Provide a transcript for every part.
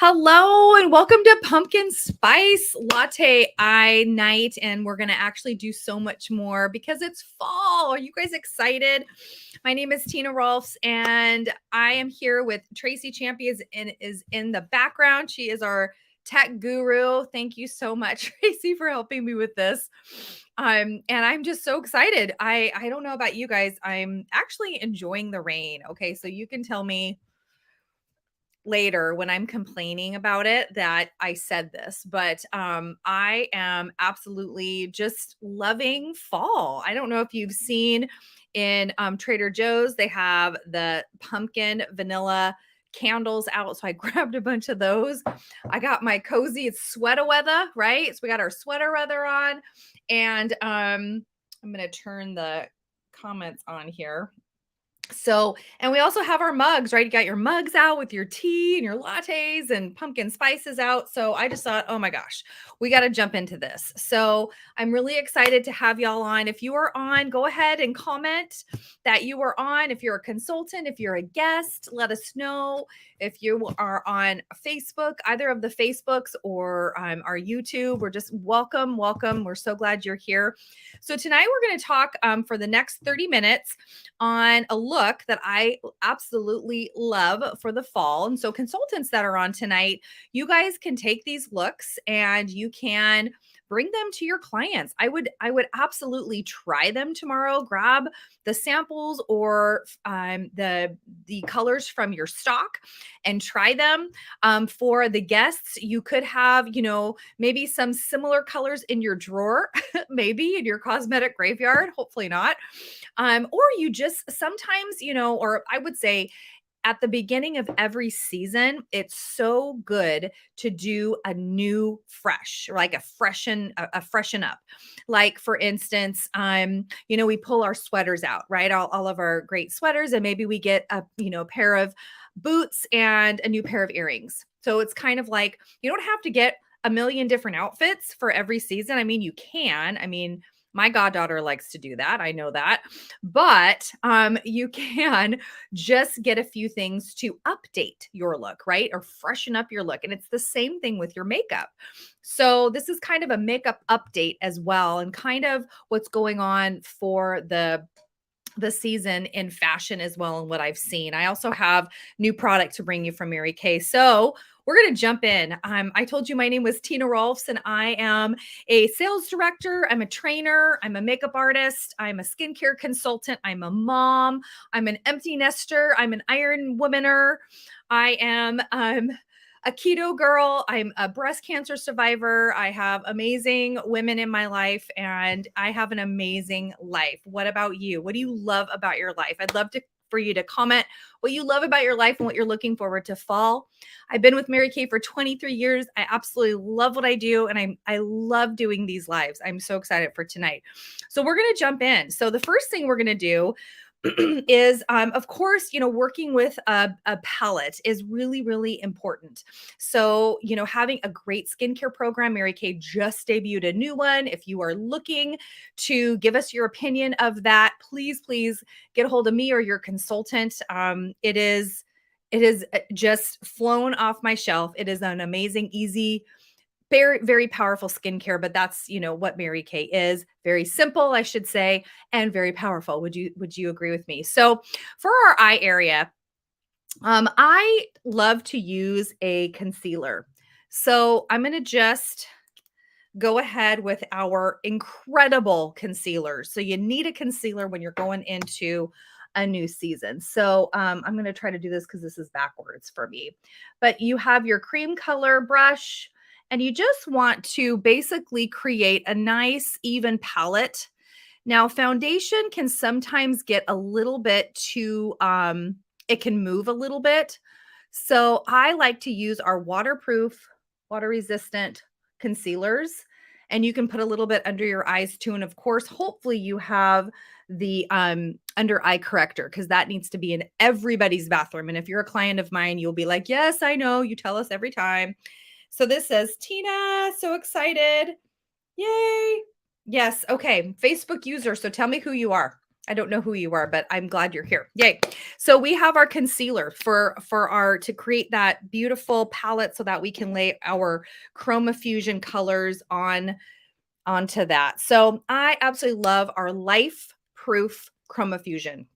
Hello and welcome to Pumpkin Spice Latte night. And we're going to actually do so much more because it's fall. Are you guys excited? My name is Tina Rolfs and I am here with Tracy Champy is in the background. She is our tech guru. Thank you so much, Tracy, for helping me with this. And I'm just so excited. I don't know about you guys. I'm actually enjoying the rain. Okay, so you can tell me later when I'm complaining about it that I said this, but I am absolutely just loving fall. I don't know if you've seen in Trader Joe's, they have the pumpkin vanilla candles out. So I grabbed a bunch of those. I got my cozy, it's sweater weather, right? So we got our sweater weather on. And I'm going to turn the comments on here. So, and we also have our mugs, right? You got your mugs out with your tea and your lattes and pumpkin spices out. So I just thought, oh my gosh, we got to jump into this. So I'm really excited to have y'all on. If you are on, go ahead and comment that you are on. If you're a consultant, if you're a guest, let us know. If you are on Facebook, either of the Facebooks or our YouTube, we're just welcome. We're so glad you're here. So tonight we're going to talk for the next 30 minutes on a look that I absolutely love for the fall. And so consultants that are on tonight, you guys can take these looks and you can bring them to your clients. I would absolutely try them tomorrow. Grab the samples or the colors from your stock and try them. For the guests, you could have, maybe some similar colors in your drawer, maybe in your cosmetic graveyard, hopefully not. Or you just sometimes, or I would say at the beginning of every season, it's so good to do a new fresh, like a freshen up. Like for instance, we pull our sweaters out, right? All of our great sweaters, and maybe we get a, pair of boots and a new pair of earrings. So it's kind of like you don't have to get a million different outfits for every season. I mean, you can. I mean, my goddaughter likes to do that. I know that. But you can just get a few things to update your look, right? Or freshen up your look. And it's the same thing with your makeup. So this is kind of a makeup update as well, and kind of what's going on for the season in fashion as well, and what I've seen. I also have new product to bring you from Mary Kay. So we're going to jump in. I told you my name was Tina Rolfs, and I am a sales director. I'm a trainer. I'm a makeup artist. I'm a skincare consultant. I'm a mom. I'm an empty nester. I'm an iron womaner. I am a keto girl. I'm a breast cancer survivor. I have amazing women in my life, and I have an amazing life. What about you? What do you love about your life? I'd love for you to comment what you love about your life and what you're looking forward to fall. I've been with Mary Kay for 23 years. I absolutely love what I do, and I love doing these lives. I'm so excited for tonight. So we're going to jump in. So the first thing we're going to do is of course, working with a palette is really, really important. So, having a great skincare program, Mary Kay just debuted a new one. If you are looking to give us your opinion of that, please get a hold of me or your consultant. It is just flown off my shelf. It is an amazing, easy, very, very powerful skincare, but that's, what Mary Kay is. Very simple, I should say, and very powerful. Would you agree with me? So for our eye area, I love to use a concealer. So I'm going to just go ahead with our incredible concealers. So you need a concealer when you're going into a new season. So I'm going to try to do this because this is backwards for me. But you have your cream color brush, and you just want to basically create a nice even palette. Now, foundation can sometimes get a little bit too, it can move a little bit. So I like to use our waterproof, water resistant concealers, and you can put a little bit under your eyes too. And of course, hopefully you have the under eye corrector, because that needs to be in everybody's bathroom. And if you're a client of mine, you'll be like, yes, I know, you tell us every time. So this says, Tina, so excited. Yay. Yes. Okay. Facebook user. So tell me who you are. I don't know who you are, but I'm glad you're here. Yay. So we have our concealer for our to create that beautiful palette so that we can lay our Chromafusion colors onto that. So I absolutely love our Life Proof Chromafusion.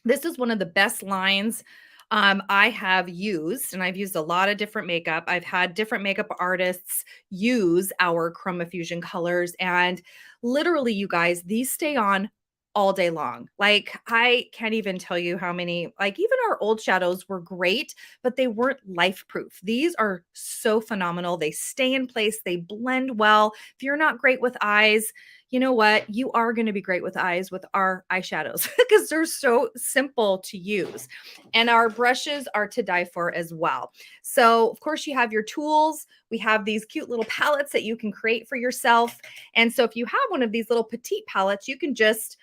This is one of the best lines I have used, and I've used a lot of different makeup. I've had different makeup artists use our Chromafusion colors, and literally, you guys, these stay on all day long. Like, I can't even tell you how many, like, even our old shadows were great, but they weren't life proof. These are so phenomenal. They stay in place, they blend well. If you're not great with eyes, you know what? You are going to be great with eyes with our eyeshadows because they're so simple to use. And our brushes are to die for as well. So, of course, you have your tools. We have these cute little palettes that you can create for yourself. And so if you have one of these little petite palettes, you can just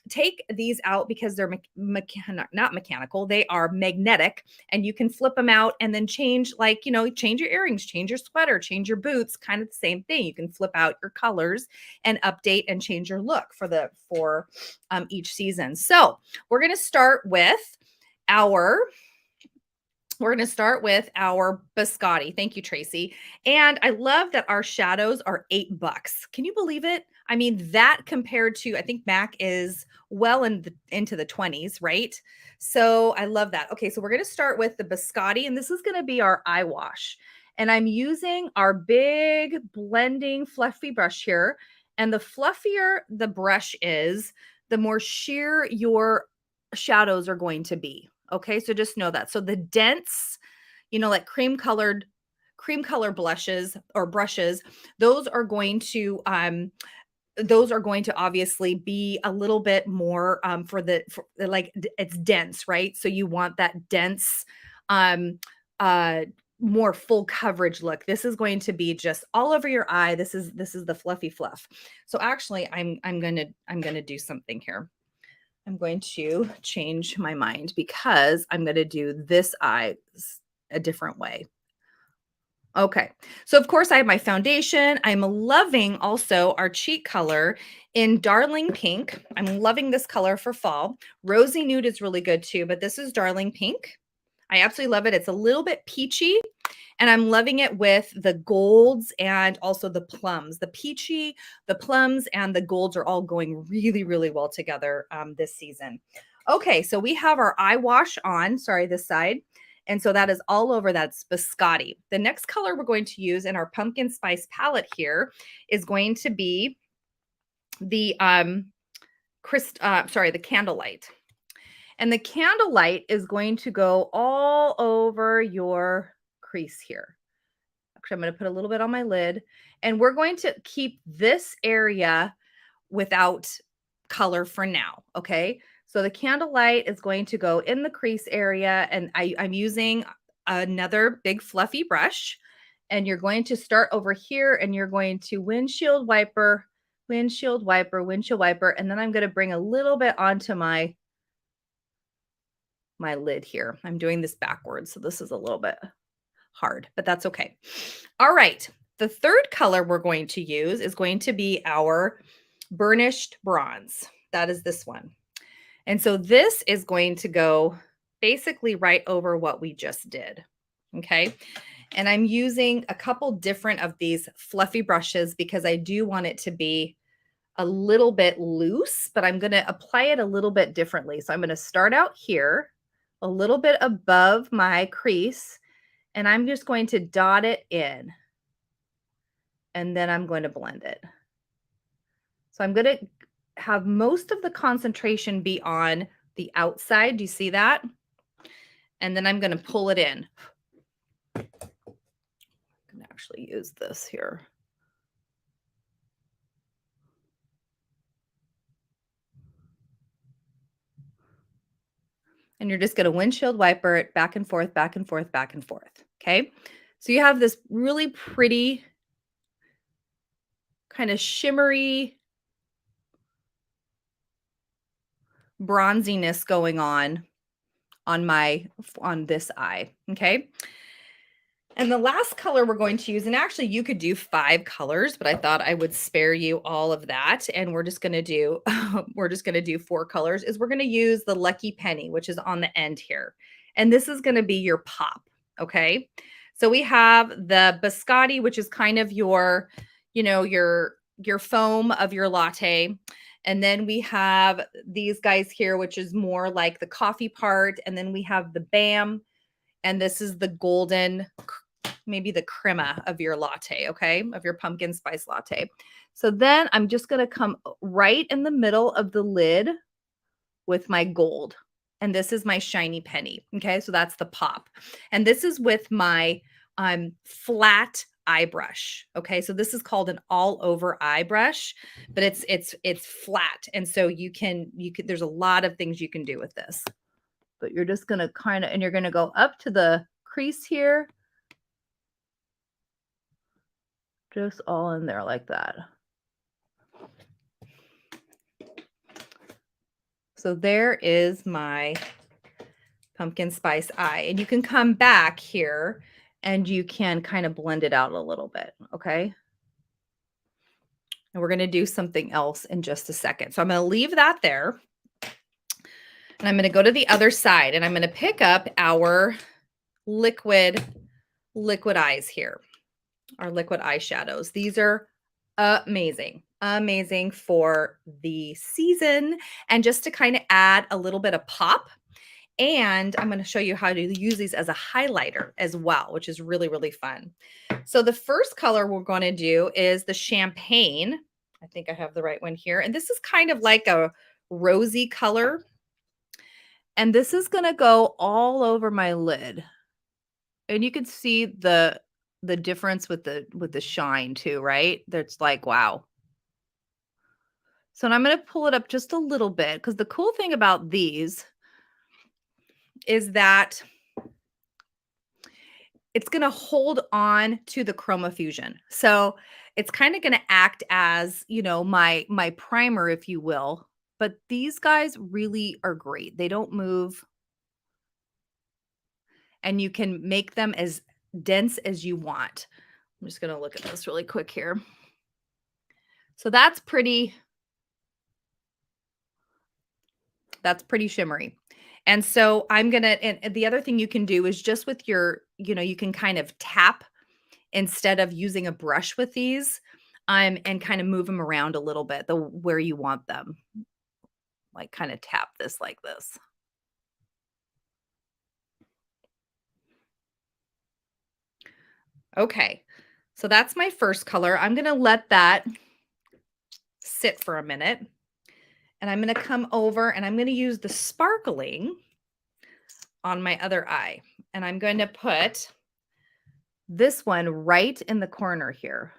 take these out because they're not mechanical. They are magnetic, and you can flip them out and then change, like, you know, change your earrings, change your sweater, change your boots, kind of the same thing. You can flip out your colors and update and change your look for each season. So we're going to start with our biscotti. Thank you, Tracy. And I love that our shadows are $8. Can you believe it? I mean, that compared to, I think MAC is well into the 20s, right? So I love that. Okay, so we're going to start with the biscotti, and this is going to be our eye wash. And I'm using our big blending fluffy brush here. And the fluffier the brush is, the more sheer your shadows are going to be. Okay, so just know that. So the dense, you know, like cream color blushes or brushes, those are going to obviously be a little bit more it's dense, right? So you want that dense more full coverage look. This is going to be just all over your eye. This is the fluffy fluff. So actually I'm going to do something here. I'm going to change my mind because I'm going to do this eye a different way. Okay, so of course I have my foundation. I'm loving also our cheek color in Darling Pink. I'm loving this color for fall. Rosy Nude is really good too, but this is Darling Pink. I absolutely love it. It's a little bit peachy, and I'm loving it with the golds and also the plums. The peachy, the plums, and the golds are all going really, really well together this season. Okay, so we have our eye wash on, sorry, this side. And so that is all over, that's biscotti. The next color we're going to use in our pumpkin spice palette here is going to be the the candlelight. And the candlelight is going to go all over your crease here. Actually, I'm going to put a little bit on my lid, and we're going to keep this area without color for now. Okay. So the candlelight is going to go in the crease area, and I'm using another big fluffy brush, and you're going to start over here, and you're going to windshield wiper, windshield wiper, windshield wiper. And then I'm going to bring a little bit onto my lid here. I'm doing this backwards, so this is a little bit hard, but that's okay. All right. The third color we're going to use is going to be our burnished bronze. That is this one. And so this is going to go basically right over what we just did. Okay. And I'm using a couple different of these fluffy brushes because I do want it to be a little bit loose, but I'm going to apply it a little bit differently. So I'm going to start out here a little bit above my crease, and I'm just going to dot it in, and then I'm going to blend it. So I'm going to have most of the concentration be on the outside. Do you see that? And then I'm going to pull it in. I'm going to actually use this here. And you're just going to windshield wiper it back and forth, back and forth, back and forth. Okay. So you have this really pretty kind of shimmery bronziness going on this eye. Okay. And the last color we're going to use, and actually you could do 5 colors, but I thought I would spare you all of that. And we're just going to do, we're just going to do 4 colors, is we're going to use the Lucky Penny, which is on the end here. And this is going to be your pop. Okay. So we have the biscotti, which is kind of your, you know, your foam of your latte. And then we have these guys here, which is more like the coffee part. And then we have the BAM. And this is the golden, maybe the crema of your latte, okay, of your pumpkin spice latte. So then I'm just going to come right in the middle of the lid with my gold. And this is my shiny penny, okay? So that's the pop. And this is with my flat eye brush, okay? So this is called an all over eye brush, but it's flat. And so you can there's a lot of things you can do with this. But you're just going to kind of, and you're going to go up to the crease here. Just all in there like that. So there is my pumpkin spice eye. And you can come back here and you can kind of blend it out a little bit, okay? And we're going to do something else in just a second. So I'm going to leave that there. And I'm going to go to the other side and I'm going to pick up our liquid eyes here, our liquid eyeshadows. These are amazing, amazing for the season and just to kind of add a little bit of pop. And I'm going to show you how to use these as a highlighter as well, which is really, really fun. So the first color we're going to do is the champagne. I think I have the right one here. And this is kind of like a rosy color. And this is going to go all over my lid. And you can see the difference with the shine too, right? That's like, wow. So I'm going to pull it up just a little bit because the cool thing about these is that it's going to hold on to the Chromafusion. So it's kind of going to act as, you know, my primer, if you will. But these guys really are great. They don't move. And you can make them as dense as you want. I'm just going to look at this really quick here. So that's pretty shimmery. And so I'm going to, and the other thing you can do is just with your, you know, you can kind of tap instead of using a brush with these, and kind of move them around a little bit where you want them. Like kind of tap this like this. Okay. So that's my first color. I'm going to let that sit for a minute. And I'm going to come over and I'm going to use the sparkling on my other eye. And I'm going to put this one right in the corner here.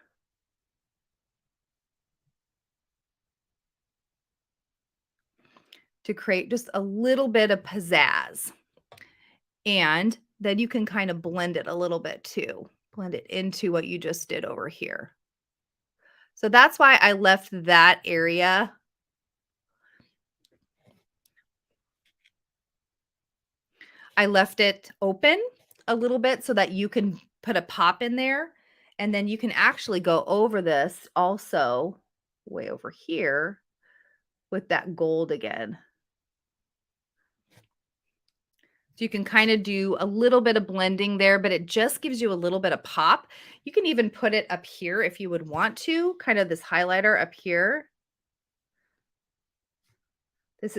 To create just a little bit of pizzazz. And then you can kind of blend it a little bit too. Blend it into what you just did over here. So that's why I left that area. I left it open a little bit so that you can put a pop in there. And then you can actually go over this also way over here with that gold again. So you can kind of do a little bit of blending there, but it just gives you a little bit of pop. You can even put it up here if you would want to, kind of this highlighter up here.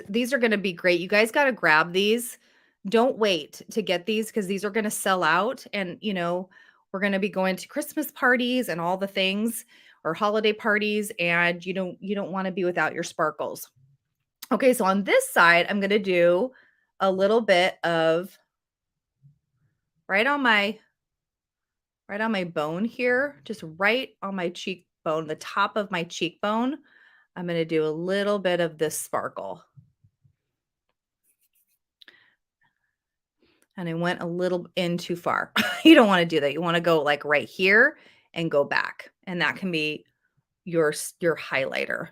These are going to be great. You guys got to grab these. Don't wait to get these because these are going to sell out. And, you know, we're going to be going to Christmas parties and all the things or holiday parties. And you don't want to be without your sparkles. Okay, so on this side, I'm going to do a little bit of right on my bone here, just right on my cheekbone, the top of my cheekbone. I'm going to do a little bit of this sparkle. And I went a little in too far. You don't want to do that. You want to go like right here and go back. And that can be your highlighter.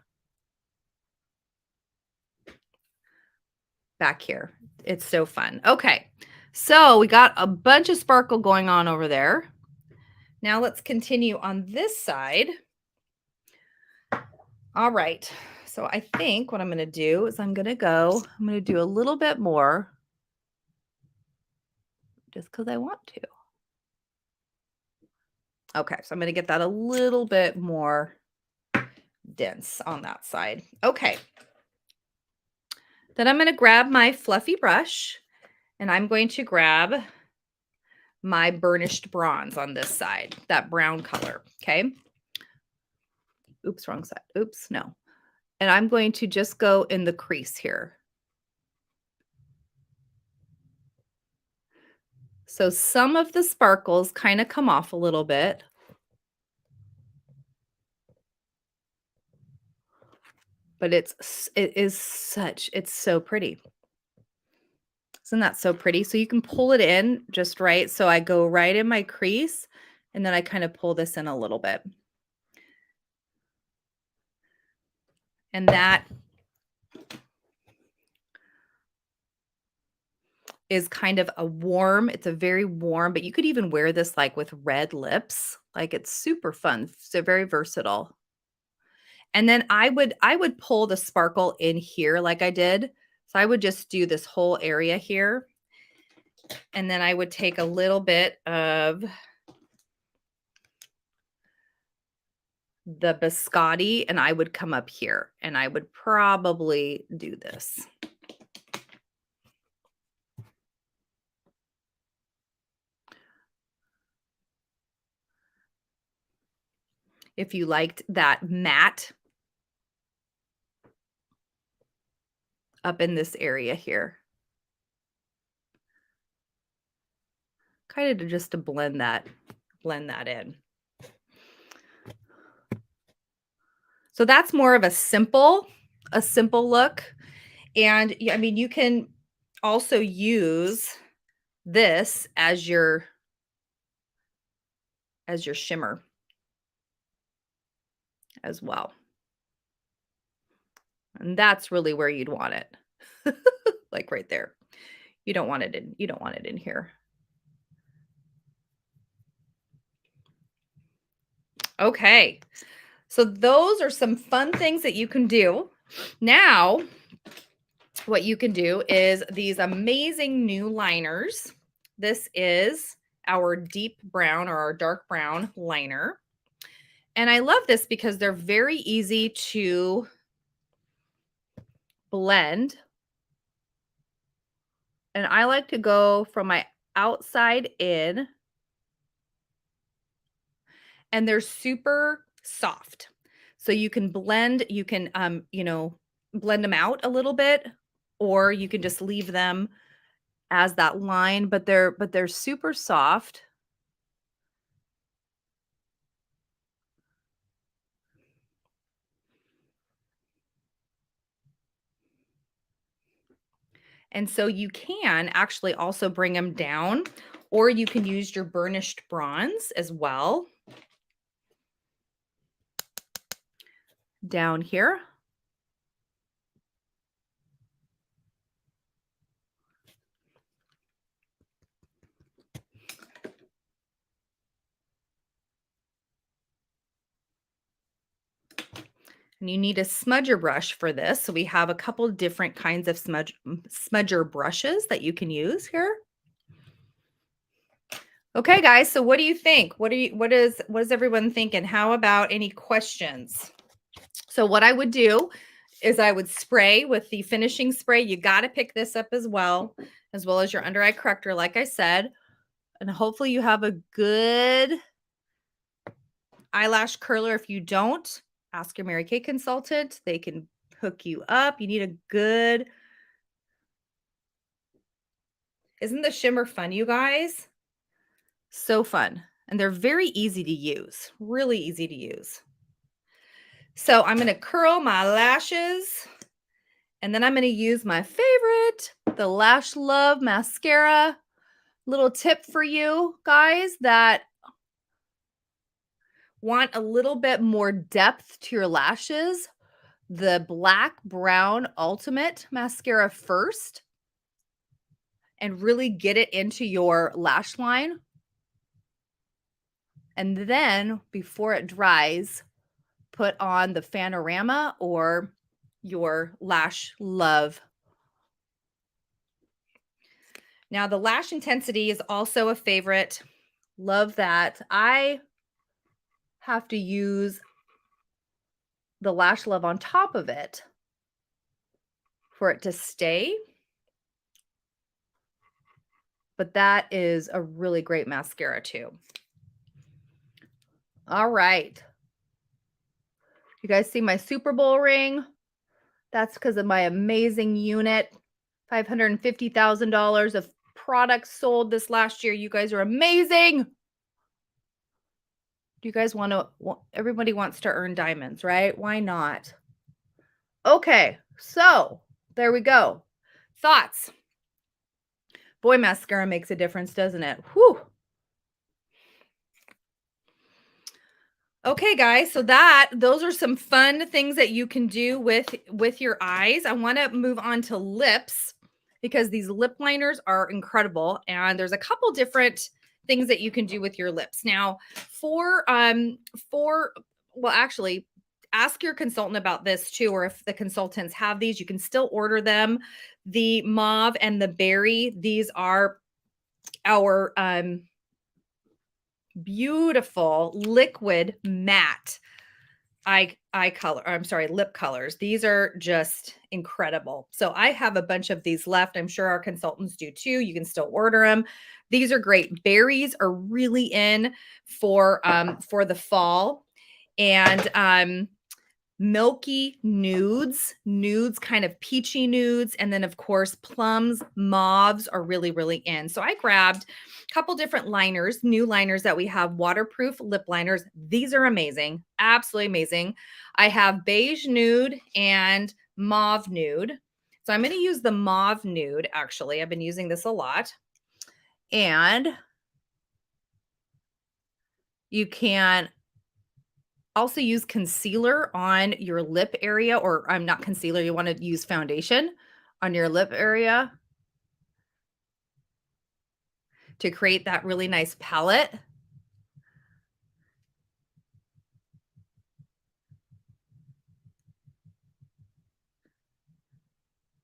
Back here. It's so fun. Okay. So we got a bunch of sparkle going on over there. Now let's continue on this side. All right. So I think what I'm going to do is I'm going to do a little bit more just because I want to. Okay. So I'm going to get that a little bit more dense on that side. Okay. Then I'm going to grab my fluffy brush and I'm going to grab my burnished bronze on this side, that brown color. Okay. Oops, wrong side. Oops, no. And I'm going to just go in the crease here. So some of the sparkles kind of come off a little bit. But it's so pretty. Isn't that so pretty? So you can pull it in just right. So I go right in my crease and then I kind of pull this in a little bit. And that is kind of it's a very warm, but you could even wear this like with red lips. Like it's super fun. So very versatile. And then I would pull the sparkle in here like I did. So I would just do this whole area here. And then I would take a little bit of the biscotti and I would come up here and I would probably do this. If you liked that matte up in this area here. Kind of just to blend that in. So that's more of a simple look. And I mean, you can also use this as your shimmer as well. And that's really where you'd want it. Like right there. You don't want it in here. Okay. So those are some fun things that you can do. Now, what you can do is these amazing new liners. This is our deep brown or our dark brown liner. And I love this because they're very easy to blend. And I like to go from my outside in. And they're super soft. So you can blend, you can blend them out a little bit, or you can just leave them as that line, but they're super soft. And so you can actually also bring them down, or you can use your burnished bronze as well. Down here. And you need a smudger brush for this. So we have a couple different kinds of smudger brushes that you can use here. Okay, guys. So what do you think? What is everyone thinking? How about any questions? So what I would do is I would spray with the finishing spray. You got to pick this up as well as your under eye corrector, like I said. And hopefully you have a good eyelash curler. If you don't, ask your Mary Kay consultant. They can hook you up. You need a good. Isn't the shimmer fun, you guys? So fun. And they're very easy to use. Really easy to use. So I'm going to curl my lashes. And then I'm going to use my favorite, the Lash Love mascara. Little tip for you guys that want a little bit more depth to your lashes. The Black Brown Ultimate mascara first. And really get it into your lash line. And then before it dries, put on the Panorama or your Lash Love. Now, the Lash Intensity is also a favorite. Love that. I have to use the Lash Love on top of it for it to stay. But that is a really great mascara too. All right. You guys see my Super Bowl ring? That's because of my amazing unit. $550,000 of products sold this last year. You guys are amazing. Do you guys want to? Everybody wants to earn diamonds, right? Why not? Okay, so there we go. Thoughts. Boy, mascara makes a difference, doesn't it? Whew. Okay, guys, so those are some fun things that you can do with your eyes. I want to move on to lips because these lip liners are incredible, and there's a couple different things that you can do with your lips. Now, well, actually, ask your consultant about this too, or if the consultants have these, you can still order them. The mauve and the berry, these are our beautiful liquid matte lip colors. These are just incredible. So I have a bunch of these left. I'm sure our consultants do too. You can still order them. These are great. Berries are really in for the fall. And milky nudes, kind of peachy nudes, and then of course plums, mauves are really, really in. So I grabbed a couple different liners, new liners that we have, waterproof lip liners. These are amazing, absolutely amazing. I have beige nude and mauve nude. So I'm going to use the mauve nude. Actually, I've been using this a lot. And you can also use concealer on your lip area, or I'm not concealer, you want to use foundation on your lip area to create that really nice palette.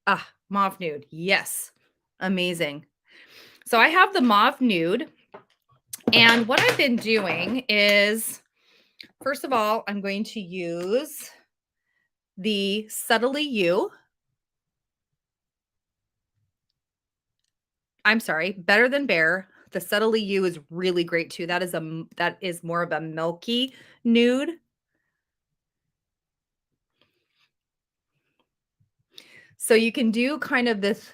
Ah, mauve nude. Yes. Amazing. So I have the mauve nude. And what I've been doing is, first of all, I'm going to use the Subtly You. I'm sorry, Better Than Bare. The Subtly You is really great too. That is more of a milky nude. So you can do kind of this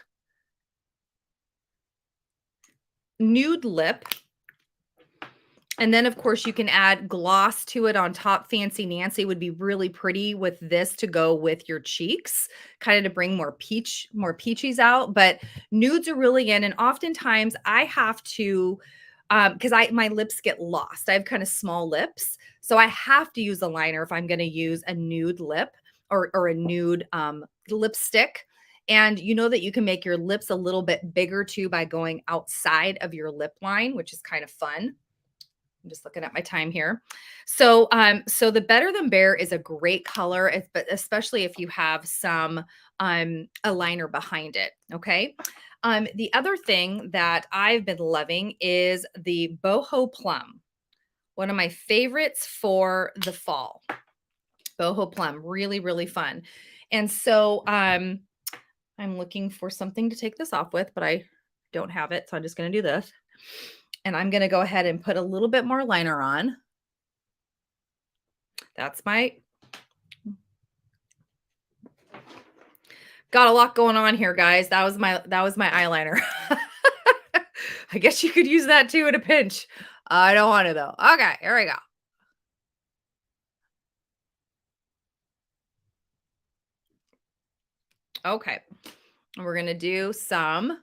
nude lip. And then, of course, you can add gloss to it on top. Fancy Nancy would be really pretty with this to go with your cheeks, kind of to bring more peaches out. But nudes are really in. And oftentimes I have to, because my lips get lost. I have kind of small lips. So I have to use a liner if I'm going to use a nude lip or a nude lipstick. And you know that you can make your lips a little bit bigger too by going outside of your lip line, which is kind of fun. I'm just looking at my time here. So the Better Than Bare is a great color, but especially if you have some a liner behind it. Okay. The other thing that I've been loving is the Boho Plum, one of my favorites for the fall. Boho Plum, really, really fun. And so I'm looking for something to take this off with, but I don't have it. So I'm just going to do this. And I'm going to go ahead and put a little bit more liner on. That's got a lot going on here, guys. That was my eyeliner. I guess you could use that too in a pinch. I don't want to though. Okay, here we go. Okay. We're going to do some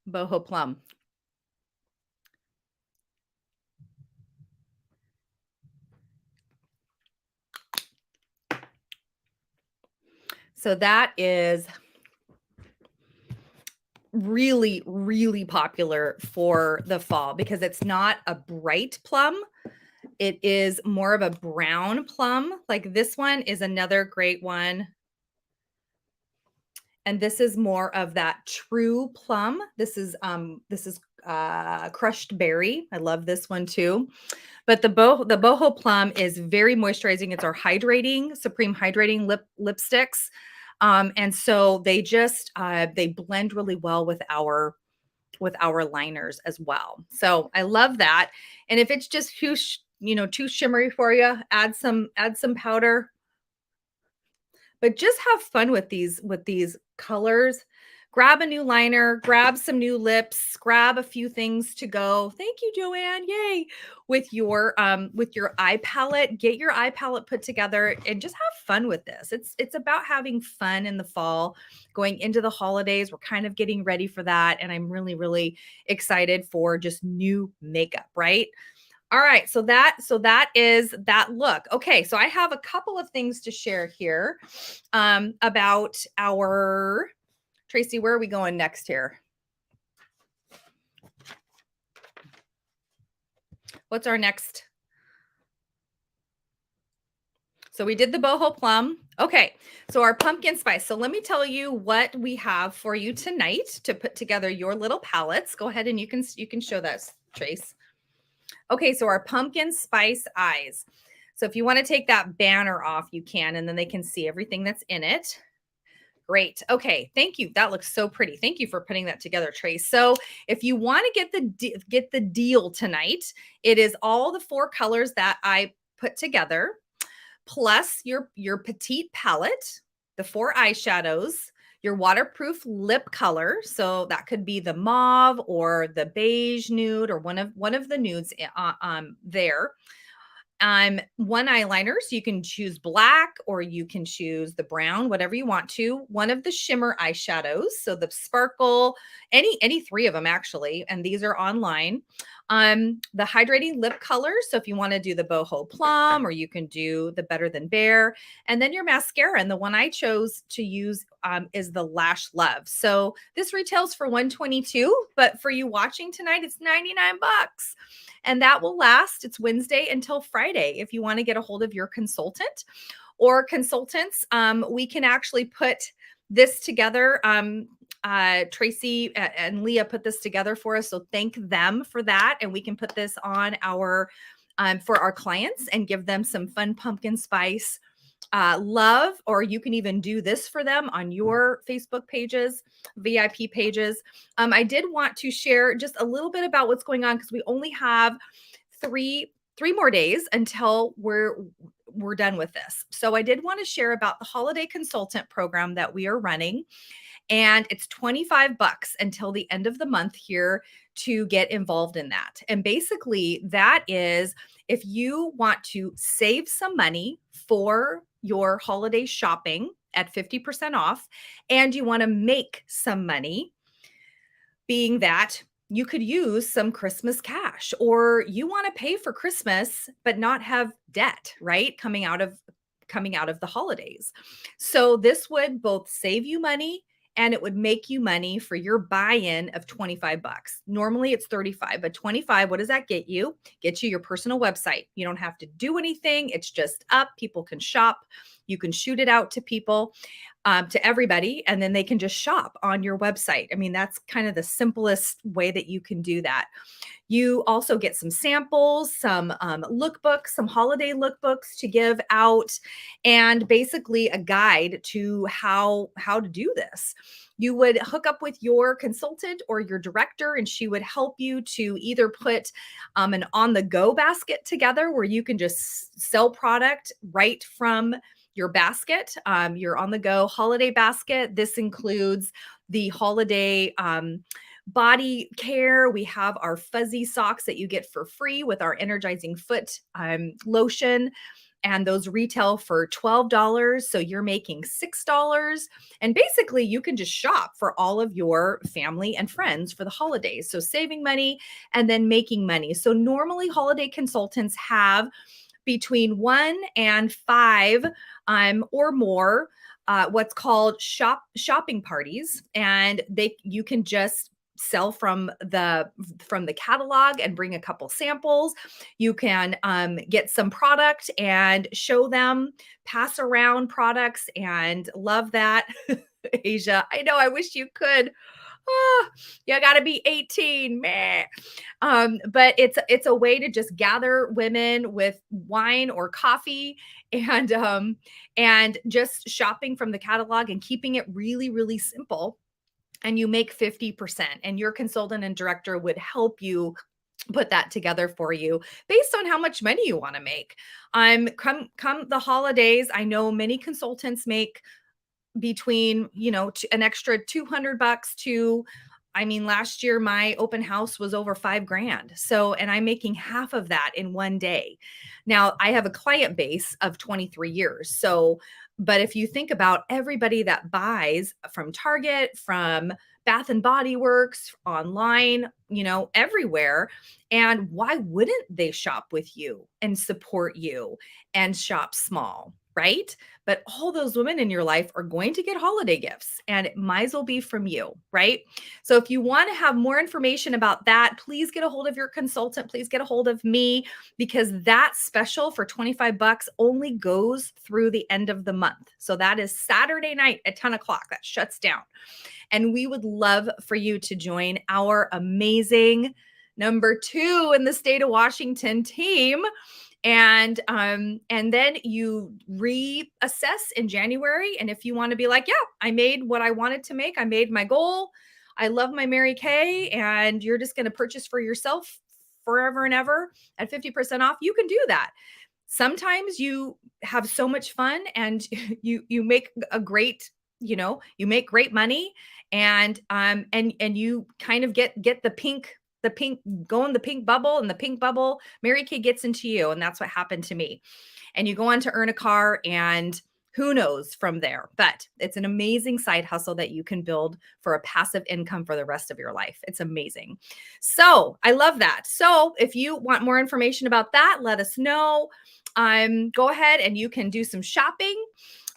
Boho Plum. So that is really, really popular for the fall because it's not a bright plum. It is more of a brown plum. Like this one is another great one. And this is more of that true plum. This is crushed berry. I love this one too. But the boho plum is very moisturizing. It's our hydrating, supreme hydrating lipsticks. And so they just they blend really well with our liners as well. So I love that. And if it's just too shimmery for you, add some powder. But just have fun with these colors. Grab a new liner, grab some new lips, grab a few things to go. Thank you, Joanne. Yay. With your eye palette, get your eye palette put together and just have fun with this. It's about having fun in the fall, going into the holidays. We're kind of getting ready for that. And I'm really, really excited for just new makeup, right? All right, so that is that look. Okay, so I have a couple of things to share here about our Tracy. Where are we going next here? What's our next? So we did the boho plum. Okay, so our pumpkin spice. So let me tell you what we have for you tonight to put together your little palettes. Go ahead and you can show that, Trace. Okay, so our pumpkin spice eyes. So if you want to take that banner off, you can, and then they can see everything that's in it. Great. Okay, thank you. That looks so pretty. Thank you for putting that together, Trace. So if you want to get the deal tonight, it is all the 4 colors that I put together, plus your petite palette, the 4 eyeshadows, your waterproof lip color. So that could be the mauve or the beige nude or one of the nudes there. 1 eyeliner, so you can choose black or you can choose the brown, whatever you want to. 1 of the shimmer eyeshadows, so the sparkle, any 3 of them actually, and these are online. The hydrating lip color, so if you want to do the boho plum or you can do the Better Than Bare, and then your mascara. And the one I chose to use is the Lash Love. So this retails for $122, but for you watching tonight, it's 99 bucks. And that will last. It's Wednesday until Friday. If you want to get a hold of your consultant or consultants, we can actually put this together. Tracy and Leah put this together for us. So thank them for that. And we can put this on our for our clients and give them some fun pumpkin spice love, or you can even do this for them on your Facebook pages, VIP pages. I did want to share just a little bit about what's going on because we only have three more days until we're done with this. So I did want to share about the holiday consultant program that we are running. And it's 25 bucks until the end of the month here to get involved in that. And basically that is if you want to save some money for your holiday shopping at 50% off, and you want to make some money, being that you could use some Christmas cash, or you want to pay for Christmas but not have debt, right? Coming out of the holidays. So this would both save you money and it would make you money for your buy-in of 25 bucks. Normally it's 35, but 25, what does that get you? Get you your personal website. You don't have to do anything. It's just up. People can shop. You can shoot it out to people, to everybody, and then they can just shop on your website. I mean, that's kind of the simplest way that you can do that. You also get some samples, some lookbooks, some holiday lookbooks to give out, and basically a guide to how to do this. You would hook up with your consultant or your director, and she would help you to either put an on-the-go basket together where you can just sell product right from your basket, your on-the-go holiday basket. This includes the holiday body care. We have our fuzzy socks that you get for free with our energizing foot lotion. And those retail for $12. So you're making $6. And basically you can just shop for all of your family and friends for the holidays. So saving money and then making money. So normally holiday consultants have between 1 and 5 or more what's called shopping parties, and you can just sell from the catalog and bring a couple samples. You can get some product and show them, pass around products, and love that. Asia, I know, I wish you could. Oh, you got to be 18, meh. But it's a way to just gather women with wine or coffee, and just shopping from the catalog and keeping it really, really simple. And you make 50%, and your consultant and director would help you put that together for you based on how much money you want to make. Come the holidays, I know many consultants make between, an extra $200 to, I mean, last year my open house was over 5 grand. So, and I'm making half of that in one day. Now I have a client base of 23 years. So, but if you think about everybody that buys from Target, from Bath and Body Works, online, everywhere. And why wouldn't they shop with you and support you and shop small, right? But all those women in your life are going to get holiday gifts, and it might as well be from you, right? So if you want to have more information about that, please get a hold of your consultant. Please get a hold of me, because that special for $25 only goes through the end of the month. So that is Saturday night at 10 o'clock. That shuts down. And we would love for you to join our amazing #2 in the state of Washington team. And then you reassess in January. And if you want to be like, yeah, I made what I wanted to make, I made my goal, I love my Mary Kay, and you're just going to purchase for yourself forever and ever at 50% off, you can do that. Sometimes you have so much fun, and you make a great, you make great money, and you kind of get the pink go in the pink bubble, and the pink bubble, Mary Kay gets into you. And that's what happened to me. And you go on to earn a car, and who knows from there. But it's an amazing side hustle that you can build for a passive income for the rest of your life. It's amazing. So I love that. So if you want more information about that, let us know. Go ahead and you can do some shopping.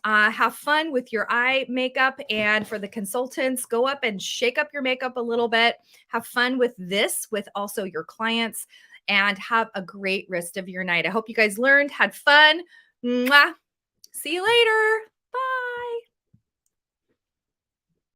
Have fun with your eye makeup. And for the consultants, go up and shake up your makeup a little bit. Have fun with this, with also your clients, and have a great rest of your night. I hope you guys learned, had fun. Mwah. See you later. Bye.